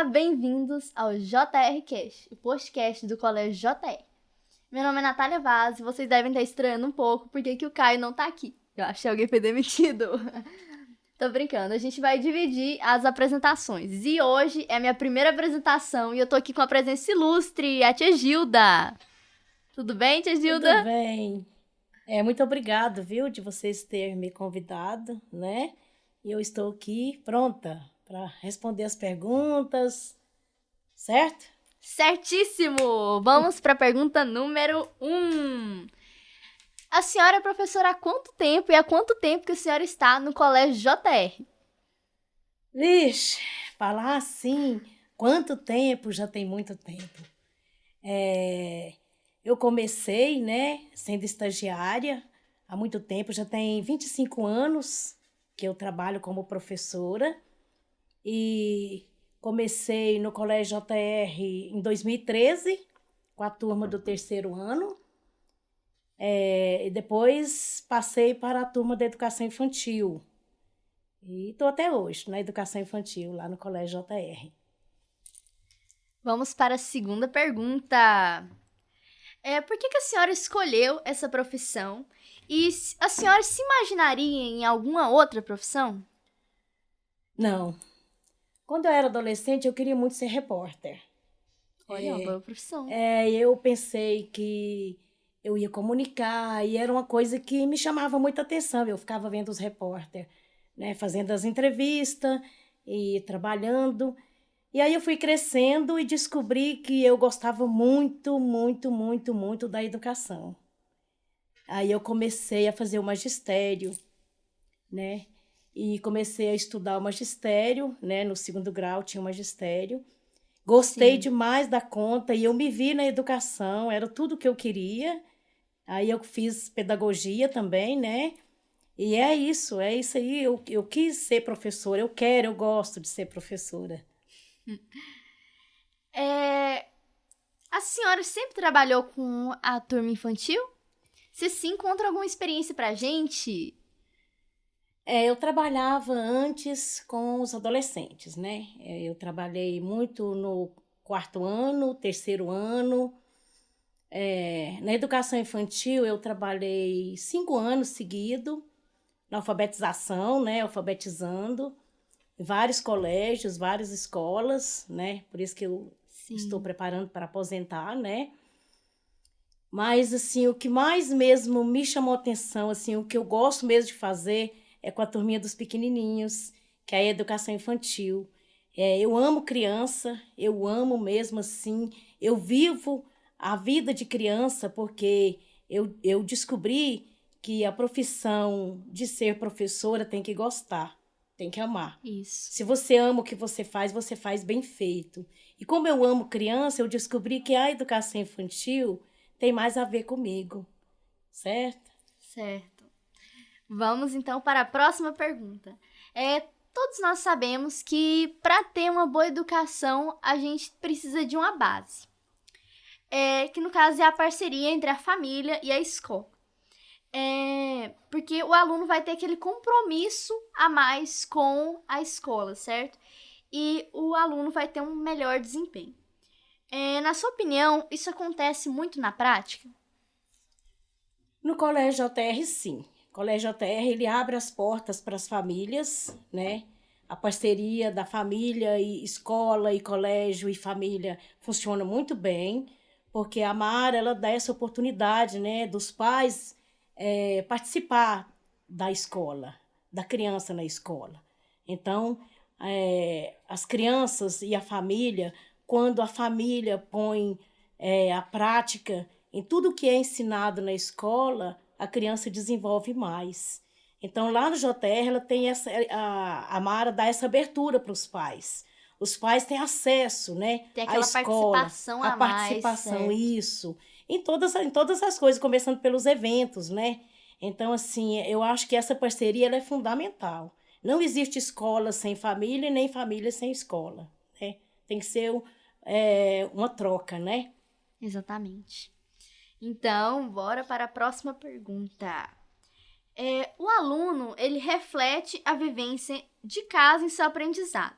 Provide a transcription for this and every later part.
Olá, bem-vindos ao JRCast, o podcast do Colégio JR. Meu nome é Natália Vaz e vocês devem estar estranhando um pouco porque que o Caio não tá aqui. Eu acho que alguém foi demitido. Tô brincando, a gente vai dividir as apresentações. E hoje é a minha primeira apresentação e eu tô aqui com a presença ilustre, a tia Gilda. Tudo bem, tia Gilda? Tudo bem. Muito obrigado, viu, de vocês terem me convidado, né? E eu estou aqui pronta para responder as perguntas, certo? Certíssimo! Vamos para a pergunta número 1. A senhora é professora há quanto tempo e há quanto tempo que a senhora está no Colégio JR? Vixe, falar assim, quanto tempo? Já tem muito tempo. Eu comecei, né, sendo estagiária há muito tempo, já tem 25 anos que eu trabalho como professora e comecei no Colégio JR em 2013, com a turma do terceiro ano. E depois passei para a turma da educação infantil. E estou até hoje na educação infantil, lá no Colégio JR. Vamos para a segunda pergunta. Por que a senhora escolheu essa profissão? E a senhora se imaginaria em alguma outra profissão? Não. Quando eu era adolescente, eu queria muito ser repórter. Olha, uma boa profissão. Eu pensei que eu ia comunicar e era uma coisa que me chamava muita atenção. Eu ficava vendo os repórteres, né, fazendo as entrevistas e trabalhando. E aí eu fui crescendo e descobri que eu gostava muito, muito, muito, muito da educação. Aí eu comecei a fazer o magistério, né? E comecei a estudar o magistério, né? No segundo grau tinha o magistério. Gostei demais da conta e eu me vi na educação, era tudo que eu queria. Aí eu fiz pedagogia também, né? E é isso aí. Eu quis ser professora, eu gosto de ser professora. A senhora sempre trabalhou com a turma infantil? Se sim, conta alguma experiência pra gente? Eu trabalhava antes com os adolescentes, né? Eu trabalhei muito no quarto ano, terceiro ano. Na educação infantil, eu trabalhei 5 anos seguidos, na alfabetização, né? Alfabetizando, em vários colégios, várias escolas, né? Por isso que eu estou preparando para aposentar, né? Mas, assim, o que mais mesmo me chamou atenção, assim, o que eu gosto mesmo de fazer é com a turminha dos pequenininhos, que é a educação infantil. Eu amo criança, eu amo mesmo, assim, eu vivo a vida de criança porque eu descobri que a profissão de ser professora tem que gostar, tem que amar. Isso. Se você ama o que você faz bem feito. E como eu amo criança, eu descobri que a educação infantil tem mais a ver comigo, certo? Certo. Vamos então para a próxima pergunta. Todos nós sabemos que para ter uma boa educação, a gente precisa de uma base. Que no caso é a parceria entre a família e a escola. Porque o aluno vai ter aquele compromisso a mais com a escola, certo? E o aluno vai ter um melhor desempenho. Na sua opinião, isso acontece muito na prática? No Colégio JR, sim. O Colégio JR, ele abre as portas para as famílias, né? A parceria da família e escola e colégio e família funciona muito bem, porque a Mara, ela dá essa oportunidade, né, dos pais participar da escola, da criança na escola. Então, as crianças e a família, quando a família põe a prática em tudo que é ensinado na escola, a criança desenvolve mais. Então, lá no JR, ela tem a Mara dá essa abertura para os pais. Os pais têm acesso, né, Tem à aquela escola, participação a a mais, participação, certo? isso. Em todas as coisas, começando pelos eventos, né? Então, assim, eu acho que essa parceria ela é fundamental. Não existe escola sem família, nem família sem escola, né? Tem que ser uma troca, né? Exatamente. Então, bora para a próxima pergunta. O aluno, ele reflete a vivência de casa em seu aprendizado.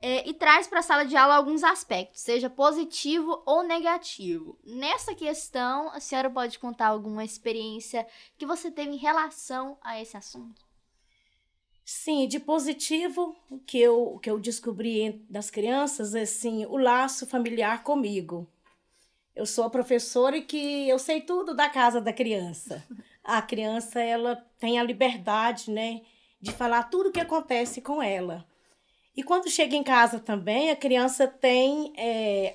e traz para a sala de aula alguns aspectos, seja positivo ou negativo. Nessa questão, a senhora pode contar alguma experiência que você teve em relação a esse assunto? Sim, de positivo, o que eu descobri das crianças é, assim, o laço familiar comigo. Eu sou a professora e que eu sei tudo da casa da criança. A criança, ela tem a liberdade, né, de falar tudo o que acontece com ela. E quando chega em casa também, a criança tem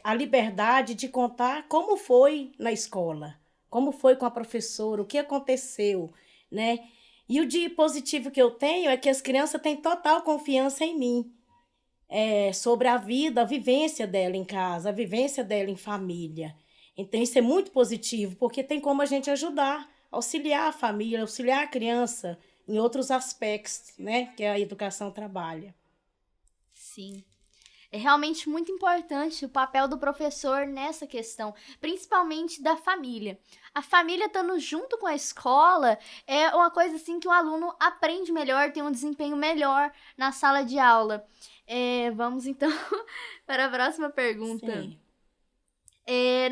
a liberdade de contar como foi na escola, como foi com a professora, o que aconteceu, né? E o de positivo que eu tenho é que as crianças têm total confiança em mim, sobre a vida, a vivência dela em casa, a vivência dela em família. Então, isso é muito positivo, porque tem como a gente ajudar, auxiliar a família, auxiliar a criança em outros aspectos, né, que a educação trabalha. Sim. É realmente muito importante o papel do professor nessa questão, principalmente da família. A família estando junto com a escola é uma coisa assim que o aluno aprende melhor, tem um desempenho melhor na sala de aula. Vamos então para a próxima pergunta. Sim.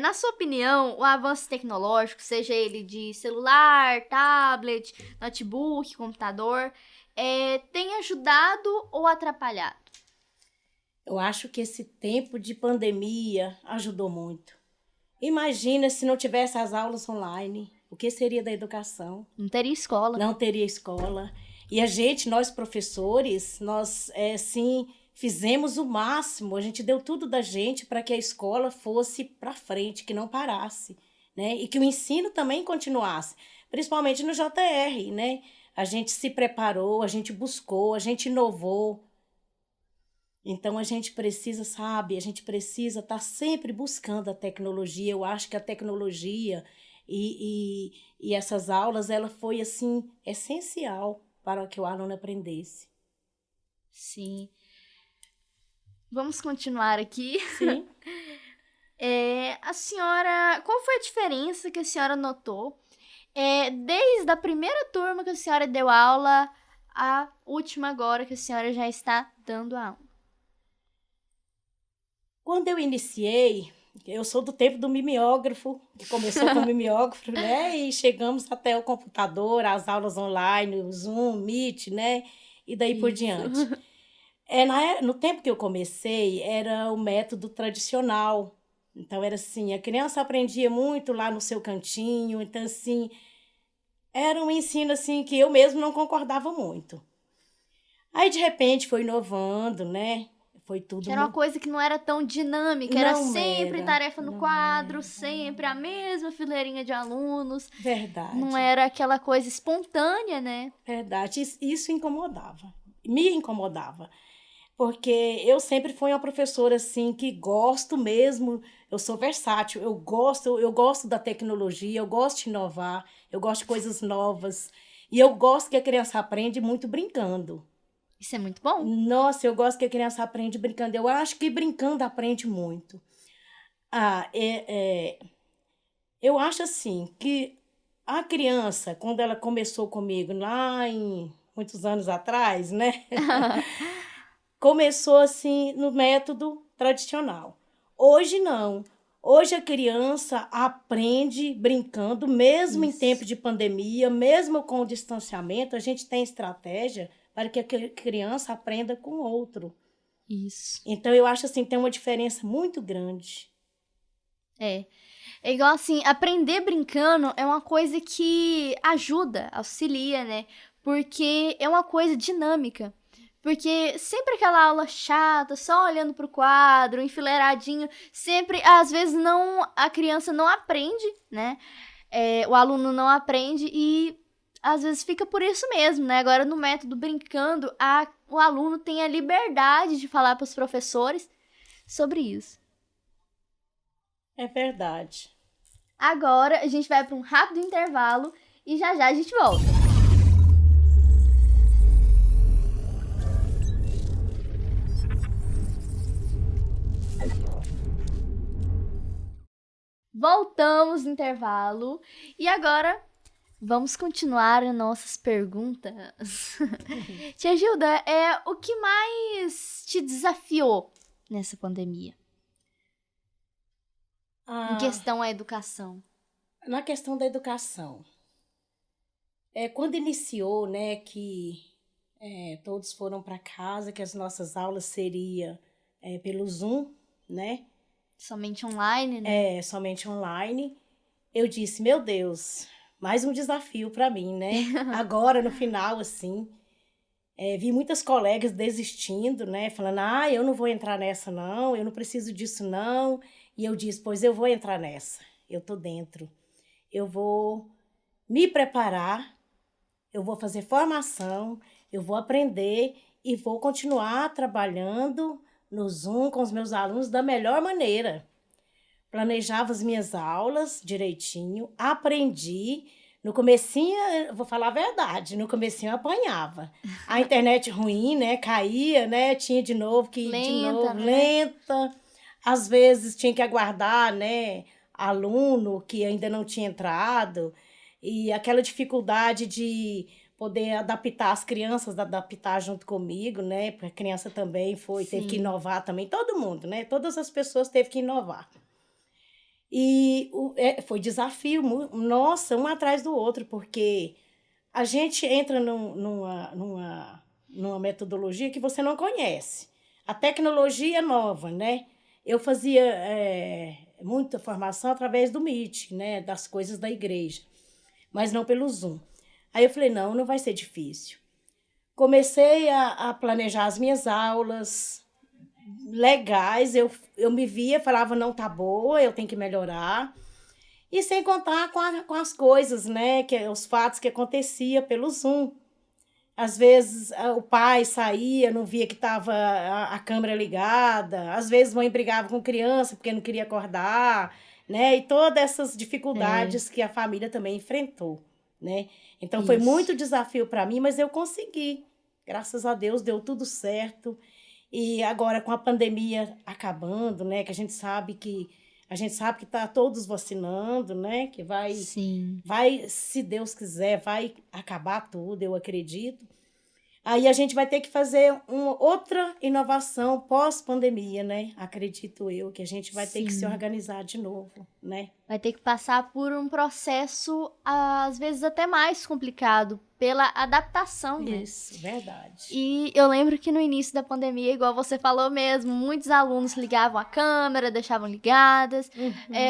Na sua opinião, o avanço tecnológico, seja ele de celular, tablet, notebook, computador, tem ajudado ou atrapalhado? Eu acho que esse tempo de pandemia ajudou muito. Imagina se não tivesse as aulas online, o que seria da educação? Não teria escola. Não teria escola. E a gente, nós professores, nós, sim, fizemos o máximo, a gente deu tudo da gente para que a escola fosse para frente, que não parasse, né? E que o ensino também continuasse, principalmente no JR, né? A gente se preparou, a gente buscou, a gente inovou. Então, a gente precisa, sabe, a gente precisa estar sempre buscando a tecnologia. Eu acho que a tecnologia e essas aulas, ela foi, assim, essencial para que o aluno aprendesse. Sim. Vamos continuar aqui. Sim. A senhora, qual foi a diferença que a senhora notou desde a primeira turma que a senhora deu aula à última agora que a senhora já está dando aula? Quando eu iniciei, eu sou do tempo do mimeógrafo, que começou com o mimeógrafo, né? E chegamos até o computador, as aulas online, o Zoom, Meet, né? E daí por Isso. diante. No tempo que eu comecei, era o método tradicional. Então, era assim, a criança aprendia muito lá no seu cantinho. Então, assim, era um ensino, assim, que eu mesmo não concordava muito. Aí, de repente, foi inovando, né? Foi tudo Que era uma muito... coisa que não era tão dinâmica, era Não sempre era, tarefa no não quadro, era. sempre a mesma fileirinha de alunos. Verdade. Não era aquela coisa espontânea, né? Verdade, isso incomodava, me incomodava, porque eu sempre fui uma professora assim que gosto mesmo, eu sou versátil, eu gosto da tecnologia, eu gosto de inovar, eu gosto de coisas novas e eu gosto que a criança aprende muito brincando. Isso é muito bom. Nossa, eu gosto que a criança aprende brincando, eu acho que brincando aprende muito. Ah, eu acho assim que a criança, quando ela começou comigo lá em muitos anos atrás, né? Começou assim no método tradicional. Hoje não. Hoje a criança aprende brincando, mesmo em Isso. tempo de pandemia, mesmo com o distanciamento, a gente tem estratégia para que a criança aprenda com o outro. Isso. Então eu acho assim, tem uma diferença muito grande. É igual assim, aprender brincando é uma coisa que ajuda, auxilia, né? Porque é uma coisa dinâmica. Porque sempre aquela aula chata, só olhando pro quadro, enfileiradinho, sempre, às vezes, a criança não aprende, né? O aluno não aprende e às vezes fica por isso mesmo, né? Agora, no método brincando, o aluno tem a liberdade de falar para os professores sobre isso. É verdade. Agora a gente vai para um rápido intervalo e já já a gente volta. Voltamos no intervalo e agora Vamos continuar as nossas perguntas. Tia Gilda, o que mais te desafiou nessa pandemia? Em questão à educação. Na questão da educação, quando iniciou, né, que todos foram para casa, que as nossas aulas seriam pelo Zoom, né? Somente online, né? Somente online. Eu disse, meu Deus, mais um desafio para mim, né? Agora, no final, assim, vi muitas colegas desistindo, né? Falando, eu não vou entrar nessa, não, eu não preciso disso, não. E eu disse, pois eu vou entrar nessa, eu tô dentro. Eu vou me preparar, eu vou fazer formação, eu vou aprender e vou continuar trabalhando no Zoom com os meus alunos da melhor maneira. Planejava as minhas aulas direitinho, aprendi. No comecinho, eu vou falar a verdade, no comecinho eu apanhava. A internet ruim, né, caía, né, tinha de novo que ir de novo, né? lenta. Às vezes tinha que aguardar, né, aluno que ainda não tinha entrado. E aquela dificuldade de poder adaptar as crianças, adaptar junto comigo, né, porque a criança também teve que inovar também, todo mundo, né, todas as pessoas teve que inovar. E foi desafio, nossa, um atrás do outro, porque a gente entra numa metodologia que você não conhece. A tecnologia é nova, né? Eu fazia muita formação através do Meet, né? Das coisas da igreja, mas não pelo Zoom. Aí eu falei, não vai ser difícil. Comecei a planejar as minhas aulas legais, eu me via, falava, não tá boa, eu tenho que melhorar. E sem contar com as coisas, né, os fatos que acontecia pelo Zoom. Às vezes o pai saía, não via que estava a câmera ligada, às vezes mãe brigava com criança porque não queria acordar, né, e todas essas dificuldades que a família também enfrentou, né. Então foi muito desafio para mim, mas eu consegui. Graças a Deus deu tudo certo. E agora, com a pandemia acabando, né, que a gente sabe que está todos vacinando, né, que vai, se Deus quiser, vai acabar tudo, eu acredito. Aí a gente vai ter que fazer outra inovação pós-pandemia, né? Acredito eu, que a gente vai ter que se organizar de novo, né? Vai ter que passar por um processo, às vezes até mais complicado, pela adaptação, né? Isso, verdade. E eu lembro que no início da pandemia, igual você falou mesmo, muitos alunos ligavam a câmera, deixavam ligadas,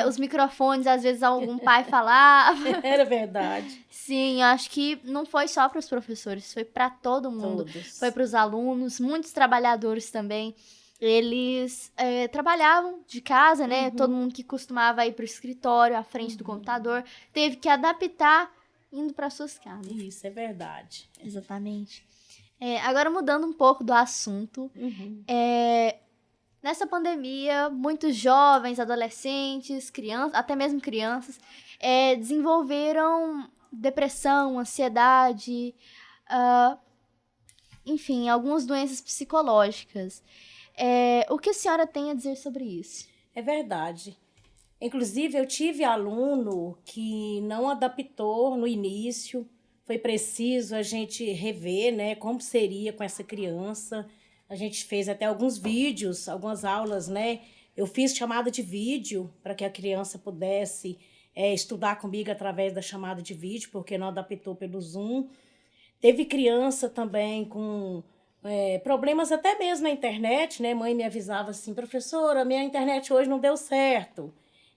os microfones, às vezes algum pai falava. Era verdade. Sim, acho que não foi só para os professores, foi para todo mundo. Todos. Foi para os alunos, muitos trabalhadores também. Eles trabalhavam de casa, né? Todo mundo que costumava ir para o escritório, à frente do computador, teve que adaptar indo para suas casas. Isso, é verdade. Exatamente. Agora, mudando um pouco do assunto, nessa pandemia, muitos jovens, adolescentes, crianças, até mesmo crianças, desenvolveram depressão, ansiedade, enfim, algumas doenças psicológicas. O que a senhora tem a dizer sobre isso? É verdade. Inclusive, eu tive aluno que não adaptou no início, foi preciso a gente rever, né, como seria com essa criança. A gente fez até alguns vídeos, algumas aulas, né? Eu fiz chamada de vídeo para que a criança pudesse estudar comigo através da chamada de vídeo, porque não adaptou pelo Zoom. Teve criança também com problemas até mesmo na internet, né? Mãe me avisava assim, professora, minha internet hoje não deu certo.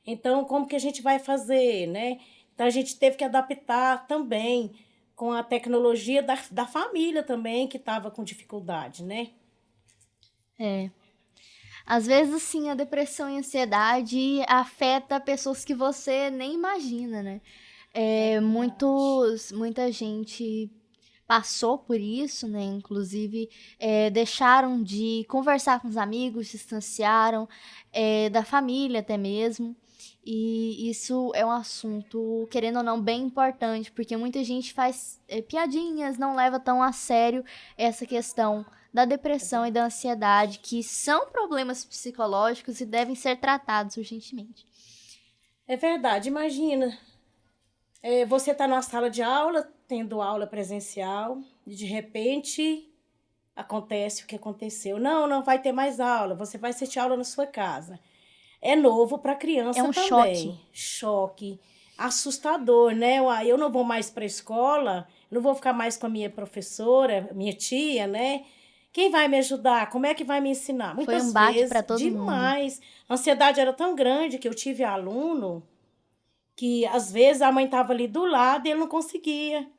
Então, como que a gente vai fazer, né? Então, a gente teve que adaptar também com a tecnologia da família também, que estava com dificuldade, né? Às vezes, assim, a depressão e a ansiedade afeta pessoas que você nem imagina, né? Muita gente passou por isso, né? Inclusive, deixaram de conversar com os amigos, distanciaram da família até mesmo. E isso é um assunto, querendo ou não, bem importante, porque muita gente faz piadinhas, não leva tão a sério essa questão da depressão e da ansiedade, que são problemas psicológicos e devem ser tratados urgentemente. É verdade, imagina. Você está na sala de aula, tendo aula presencial, e de repente acontece o que aconteceu. Não, não vai ter mais aula, você vai assistir aula na sua casa. É novo para a É criança um choque. também. Choque, assustador, né? Uai, eu não vou mais para a escola, não vou ficar mais com a minha professora, minha tia, né? Quem vai me ajudar? Como é que vai me ensinar? Foi um Muitas baque para vezes, todo mundo. demais. A ansiedade era tão grande que eu tive aluno que, às vezes, a mãe estava ali do lado e ele não conseguia.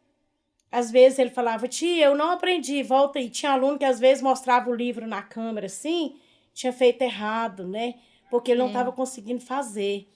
Às vezes ele falava, tia, eu não aprendi, volta aí. Tinha aluno que às vezes mostrava o livro na câmera assim, tinha feito errado, né? Porque ele não É. estava conseguindo fazer.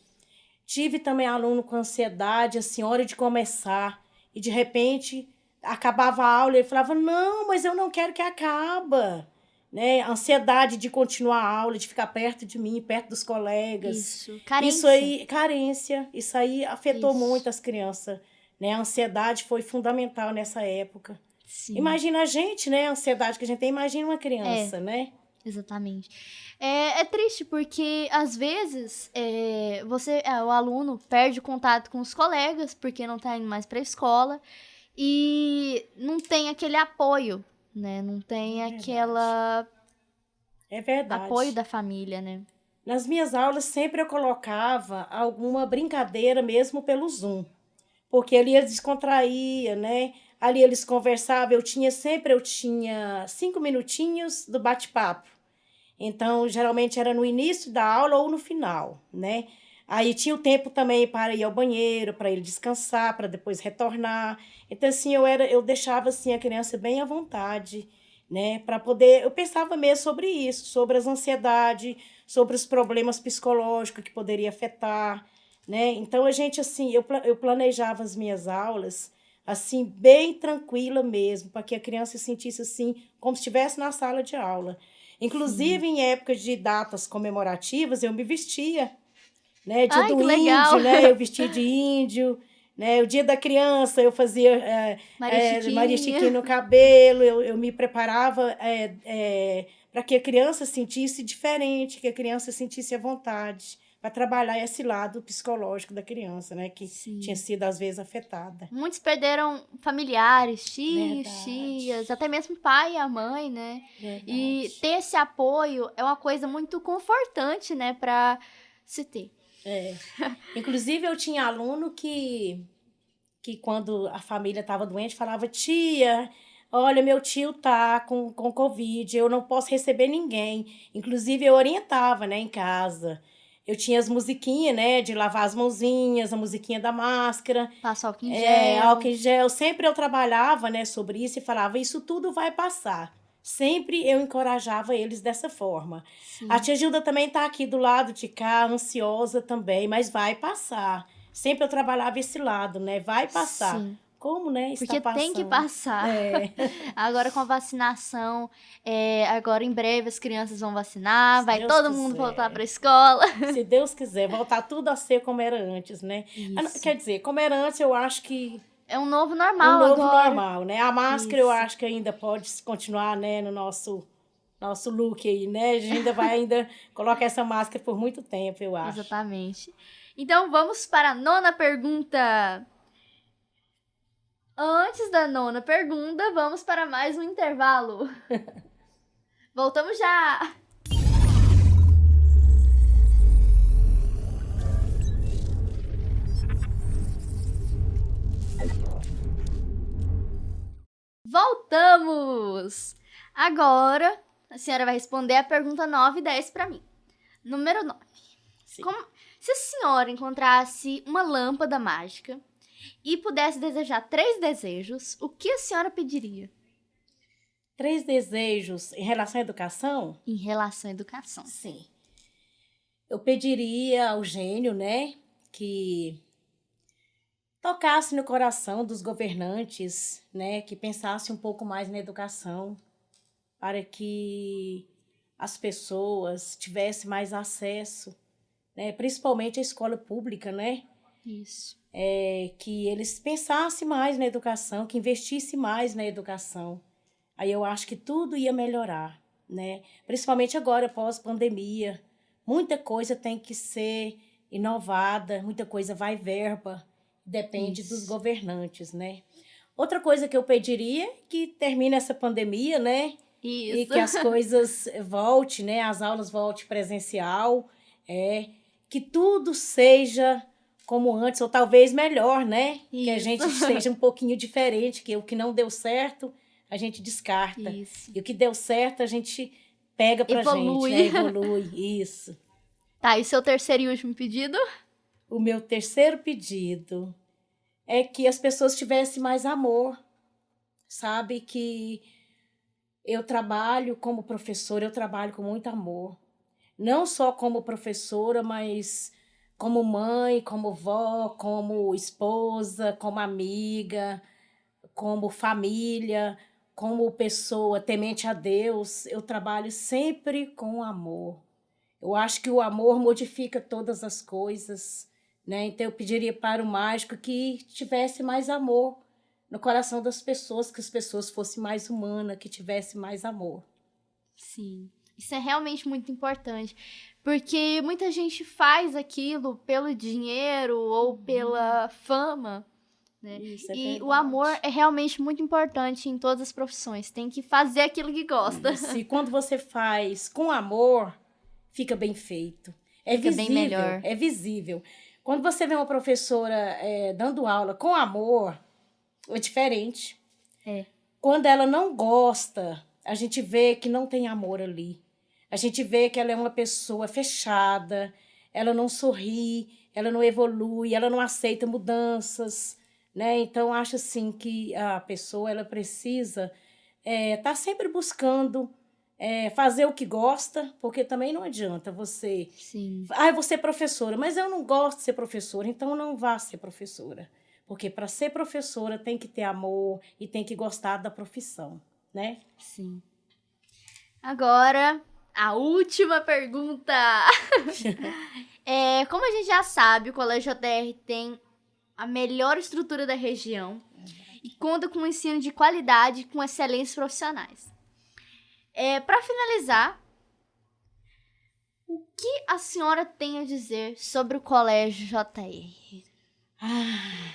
Tive também aluno com ansiedade, assim, hora de começar. E de repente acabava a aula e ele falava, não, mas eu não quero que acabe. Né? Ansiedade de continuar a aula, de ficar perto de mim, perto dos colegas. Isso. Isso Carência. aí, carência, isso aí afetou Isso. muito as crianças. Né? A ansiedade foi fundamental nessa época. Sim. Imagina a gente, né? A ansiedade que a gente tem, imagina uma É, criança, né? exatamente. É triste porque, às vezes, o aluno perde o contato com os colegas porque não tá indo mais pra escola e não tem aquele apoio, né? Não tem É verdade. aquela É apoio verdade. da família, né? Nas minhas aulas sempre eu colocava alguma brincadeira mesmo pelo Zoom, porque ali eles descontraía, né? Ali eles conversavam, eu tinha 5 minutinhos do bate-papo. Então, geralmente era no início da aula ou no final, né? Aí tinha o tempo também para ir ao banheiro, para ele descansar, para depois retornar. Então, assim, eu deixava assim a criança bem à vontade, né? Para poder, eu pensava mesmo sobre isso, sobre as ansiedades, sobre os problemas psicológicos que poderia afetar, né? Então, a gente assim, eu planejava as minhas aulas assim bem tranquila mesmo, para que a criança se sentisse assim como se estivesse na sala de aula. Sim. Inclusive, em épocas de datas comemorativas, eu me vestia, né? Dia Ai, do que legal! índio, né? Eu vestia de índio, né? O dia da criança, eu fazia Maria Maria Chiquinha. Chiquinha no cabelo, eu me preparava para que a criança sentisse diferente, que a criança sentisse à vontade, para trabalhar esse lado psicológico da criança, né? Que tinha Sim. sido, às vezes, afetada. Muitos perderam familiares, tios, tias, Verdade, até mesmo o pai e a mãe, né? E verdade. ter esse apoio é uma coisa muito confortante, né, pra se ter. É. Inclusive, eu tinha aluno que quando a família estava doente, falava, tia, olha, meu tio tá com Covid, eu não posso receber ninguém. Inclusive, eu orientava, né, em casa. Eu tinha as musiquinhas, né, de lavar as mãozinhas, a musiquinha da máscara, Passar álcool em gel. álcool em gel. Sempre eu trabalhava, né, sobre isso e falava, isso tudo vai passar. Sempre eu encorajava eles dessa forma. A Sim, tia Gilda também tá aqui do lado de cá, ansiosa também, mas vai passar. Sempre eu trabalhava esse lado, né? Vai passar. sim. Como, né? Está Porque tem que passando. passar. É, Agora com a vacinação, agora em breve as crianças vão vacinar, se vai Deus todo mundo voltar quiser. pra escola. Se Deus quiser, voltar tudo a ser como era antes, né? Isso. Quer dizer, como era antes, eu acho que É um novo um normal novo agora. normal, né? A máscara eu Isso. acho que ainda pode continuar, né, no nosso look aí, né? A gente ainda vai colocar essa máscara por muito tempo, eu acho. Exatamente. Então vamos para a nona pergunta. Antes da nona pergunta, vamos para mais um intervalo. Voltamos já! Voltamos! Agora a senhora vai responder a pergunta 9 e 10 para mim. Número 9. Sim. Se a senhora encontrasse uma lâmpada mágica e pudesse desejar 3 desejos, o que a senhora pediria 3 desejos em relação à educação? em relação à educação? Sim. Eu pediria ao gênio, né, que tocasse no coração dos governantes, né, que pensasse um pouco mais na educação, para que as pessoas tivessem mais acesso, né, principalmente à escola pública, né, Isso. que eles pensassem mais na educação, que investissem mais na educação. Aí eu acho que tudo ia melhorar, né? Principalmente agora, pós-pandemia. Muita coisa tem que ser inovada, muita coisa vai verba. Depende dos Isso. governantes, né? Outra coisa que eu pediria é que termine essa pandemia, né? E Isso. que as coisas voltem, né? As aulas voltem presencial, que tudo seja como antes, ou talvez melhor, né? Que a Isso. gente seja um pouquinho diferente, que o que não deu certo, a gente descarta. Isso. E o que deu certo, a gente pega pra gente, Evolui. né? Evolui, isso. Tá, e seu terceiro e último pedido? O meu terceiro pedido é que as pessoas tivessem mais amor, sabe? Que eu trabalho como professora, eu trabalho com muito amor. Não só como professora, mas como mãe, como vó, como esposa, como amiga, como família, como pessoa temente a Deus. Eu trabalho sempre com amor. Eu acho que o amor modifica todas as coisas, né? Então eu pediria para o mágico que tivesse mais amor no coração das pessoas, que as pessoas fossem mais humanas, que tivesse mais amor. Sim. Isso é realmente muito importante. Porque muita gente faz aquilo pelo dinheiro ou pela fama, né? Isso é E o amor verdade. é realmente muito importante em todas as profissões. Tem que fazer aquilo que gosta. Isso. E quando você faz com amor, fica bem feito. É Fica bem visível, melhor. é visível. Quando você vê uma professora dando aula com amor, é diferente. É. Quando ela não gosta, a gente vê que não tem amor ali. A gente vê que ela é uma pessoa fechada, ela não sorri, ela não evolui, ela não aceita mudanças, né? Então, acho assim que a pessoa ela precisa estar sempre buscando fazer o que gosta, porque também não adianta você... Sim. Ah, eu vou ser professora, mas eu não gosto de ser professora, então não vá ser professora. Porque para ser professora tem que ter amor e tem que gostar da profissão, né? Sim. Agora, a última pergunta. Como a gente já sabe, o Colégio JR tem a melhor estrutura da região e conta com um ensino de qualidade com excelentes profissionais. Para finalizar, o que a senhora tem a dizer sobre o Colégio JR? Ah,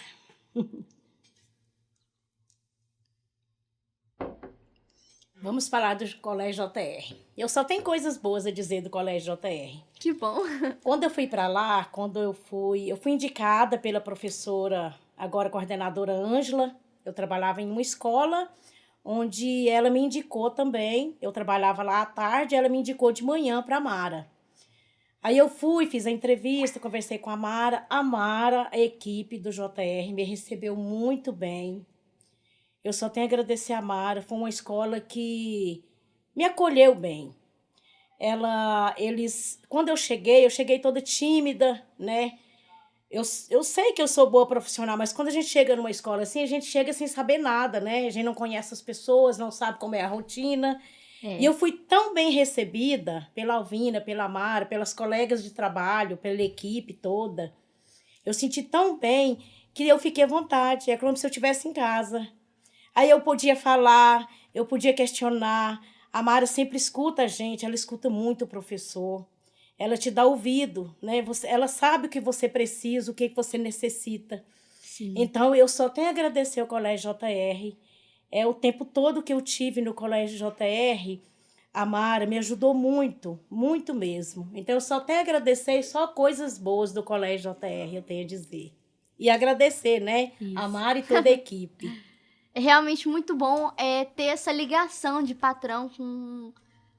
vamos falar do Colégio JR. Eu só tenho coisas boas a dizer do Colégio JR. Que bom. Quando eu fui para lá, eu fui indicada pela professora, agora coordenadora Ângela. Eu trabalhava em uma escola onde ela me indicou também. Eu trabalhava lá à tarde, ela me indicou de manhã para a Mara. Aí eu fui, fiz a entrevista, conversei com a Mara. A Mara, a equipe do JR, me recebeu muito bem. Eu só tenho a agradecer a Mara. Foi uma escola que me acolheu bem. Quando eu cheguei toda tímida, né? Eu sei que eu sou boa profissional, mas quando a gente chega numa escola assim, a gente chega sem saber nada, né? A gente não conhece as pessoas, não sabe como é a rotina. E eu fui tão bem recebida pela Alvina, pela Mara, pelas colegas de trabalho, pela equipe toda. Eu senti tão bem que eu fiquei à vontade. É como se eu estivesse em casa. Aí eu podia falar, eu podia questionar. A Mara sempre escuta a gente, ela escuta muito o professor. Ela te dá ouvido, né? Ela sabe o que você precisa, o que você necessita. Sim. Então, eu só tenho a agradecer ao Colégio JR. O tempo todo que eu tive no Colégio JR, a Mara me ajudou muito, muito mesmo. Então, eu só tenho a agradecer só coisas boas do Colégio JR, eu tenho a dizer. E agradecer, né? Isso. A Mara e toda a equipe. É realmente muito bom ter essa ligação de patrão com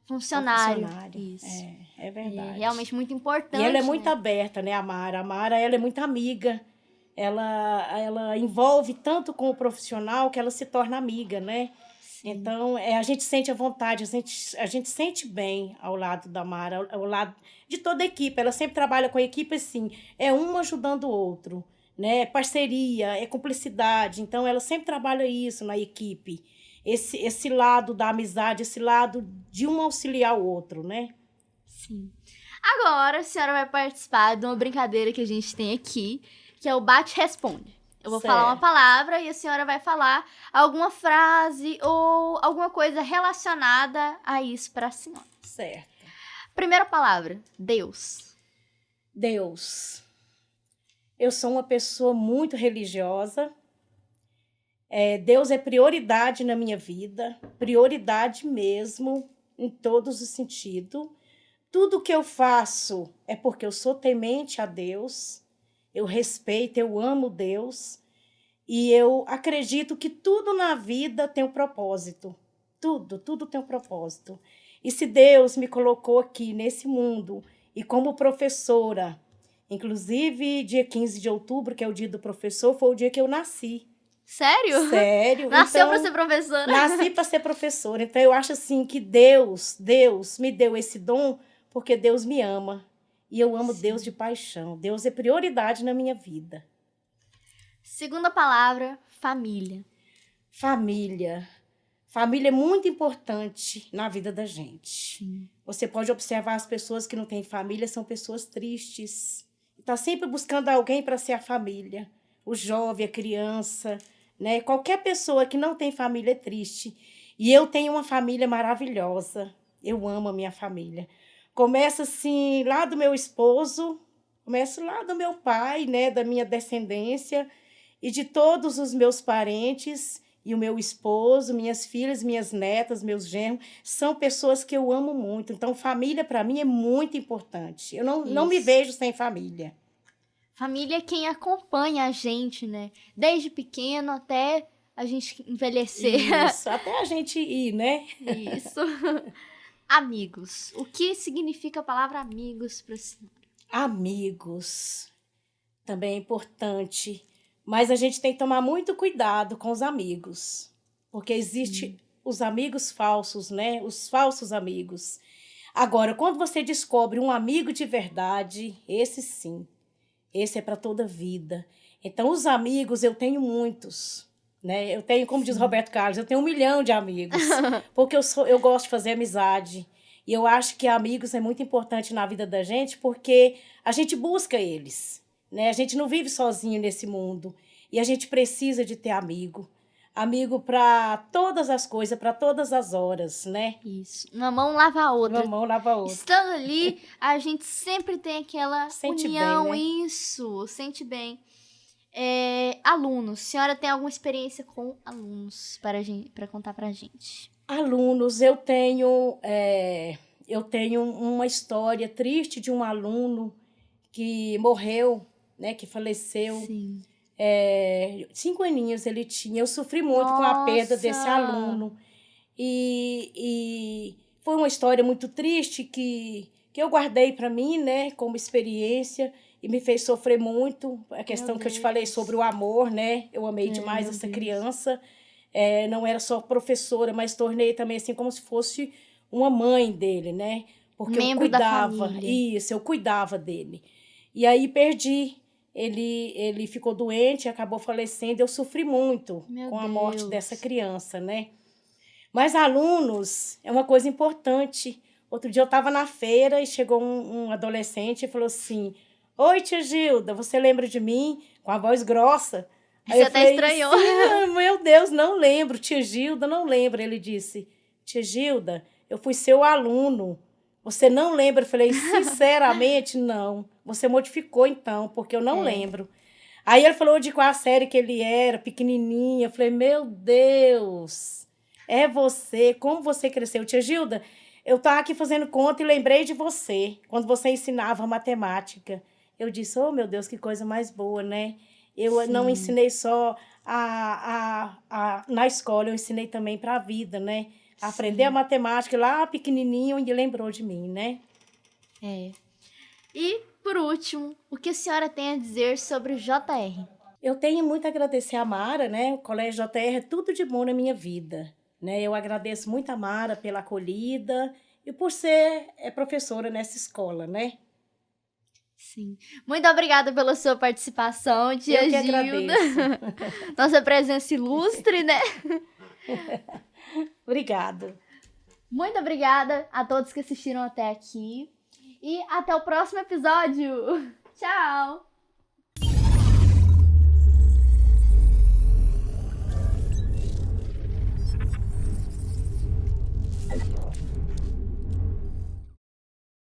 funcionário. Isso. É verdade. É realmente muito importante. E ela é muito né? aberta, né, a Mara? A Mara, ela é muito amiga. Ela envolve tanto com o profissional que ela se torna amiga, né? Sim. Então, a gente sente a vontade, a gente sente bem ao lado da Mara, ao lado de toda a equipe. Ela sempre trabalha com a equipe assim, um ajudando o outro, né? É parceria, é cumplicidade. Então, ela sempre trabalha isso na equipe. Esse lado da amizade, esse lado de um auxiliar o outro, né? Sim. Agora, a senhora vai participar de uma brincadeira que a gente tem aqui, que é o bate-responde. Eu vou falar uma palavra e a senhora vai falar alguma frase ou alguma coisa relacionada a isso para a senhora. Certo. Primeira palavra, Deus. Deus. Eu sou uma pessoa muito religiosa. Deus é prioridade na minha vida, prioridade mesmo, em todos os sentidos. Tudo que eu faço é porque eu sou temente a Deus, eu respeito, eu amo Deus, e eu acredito que tudo na vida tem um propósito. Tudo tem um propósito. E se Deus me colocou aqui nesse mundo, e como professora, inclusive dia 15 de outubro, que é o dia do professor, foi o dia que eu nasci. Sério? Sério. Nasceu Então, pra ser professora? Nasci para ser professora. Então, eu acho assim que Deus me deu esse dom porque Deus me ama. E eu amo Deus de paixão. Deus é prioridade na minha vida. Segunda palavra, família. Família. Família é muito importante na vida da gente. Sim. Você pode observar as pessoas que não têm família, são pessoas tristes. Está sempre buscando alguém para ser a família. O jovem, a criança, né? Qualquer pessoa que não tem família é triste. E eu tenho uma família maravilhosa. Eu amo a minha família. Começa assim, lá do meu esposo, começa lá do meu pai, né? Da minha descendência e de todos os meus parentes e o meu esposo, minhas filhas, minhas netas, meus genros, são pessoas que eu amo muito. Então, família para mim é muito importante. Eu não me vejo sem família. Família é quem acompanha a gente, né? Desde pequeno até a gente envelhecer. Isso, até a gente ir, né? Isso. Amigos. O que significa a palavra amigos para a senhora? Amigos. Também é importante. Mas a gente tem que tomar muito cuidado com os amigos. Porque existe os amigos falsos, né? Os falsos amigos. Agora, quando você descobre um amigo de verdade, esse sim. Esse é para toda a vida. Então, os amigos, eu tenho muitos, né? Eu tenho, como diz Roberto Carlos, eu tenho 1 milhão de amigos. Porque eu gosto de fazer amizade. E eu acho que amigos é muito importante na vida da gente, porque a gente busca eles, né? A gente não vive sozinho nesse mundo. E a gente precisa de ter amigo. Amigo para todas as coisas, para todas as horas, né? Isso. Uma mão lava a outra. Uma mão lava a outra. Estando ali, a gente sempre tem aquela Sente união, bem, né? isso, sente bem. Alunos, a senhora tem alguma experiência com alunos para contar pra gente? Alunos, eu tenho uma história triste de um aluno que morreu, né? Que faleceu. Sim. 5 aninhos ele tinha. Eu sofri muito com a perda desse Nossa! aluno. E foi uma história muito triste que eu guardei para mim, né, como experiência, e me fez sofrer muito. A questão que eu te falei sobre o amor, né? Eu amei demais essa criança. Não era só professora, mas tornei também assim como se fosse uma mãe dele, né? Porque eu Membro da cuidava. família. Isso, eu cuidava dele. E aí perdi. Ele ficou doente, acabou falecendo. Eu sofri muito com a morte dessa criança, né? Mas alunos é uma coisa importante. Outro dia eu estava na feira e chegou um adolescente e falou assim: "Oi, tia Gilda, você lembra de mim?" Com a voz grossa. Aí Você eu até falei, estranhou. Sim, meu Deus, não lembro. Tia Gilda, não lembro. Ele disse: "Tia Gilda, eu fui seu aluno. Você não lembra?" Eu falei, sinceramente, não. Você modificou então, porque eu não lembro. Aí ele falou de qual série que ele era, pequenininha. Eu falei, meu Deus, é você, como você cresceu. Tia Gilda, eu estava aqui fazendo conta e lembrei de você, quando você ensinava matemática. Eu disse, oh, meu Deus, que coisa mais boa, né? Eu não ensinei só na escola, eu ensinei também para a vida, né? Aprender a matemática lá pequenininho e lembrou de mim, né? E, por último, o que a senhora tem a dizer sobre o JR? Eu tenho muito a agradecer a Mara, né? O Colégio JR é tudo de bom na minha vida, né? Eu agradeço muito a Mara pela acolhida e por ser professora nessa escola, né? Sim. Muito obrigada pela sua participação, tia Eu que Gilda. agradeço. Nossa presença ilustre, né? Obrigada. Muito obrigada a todos que assistiram até aqui. E até o próximo episódio. Tchau!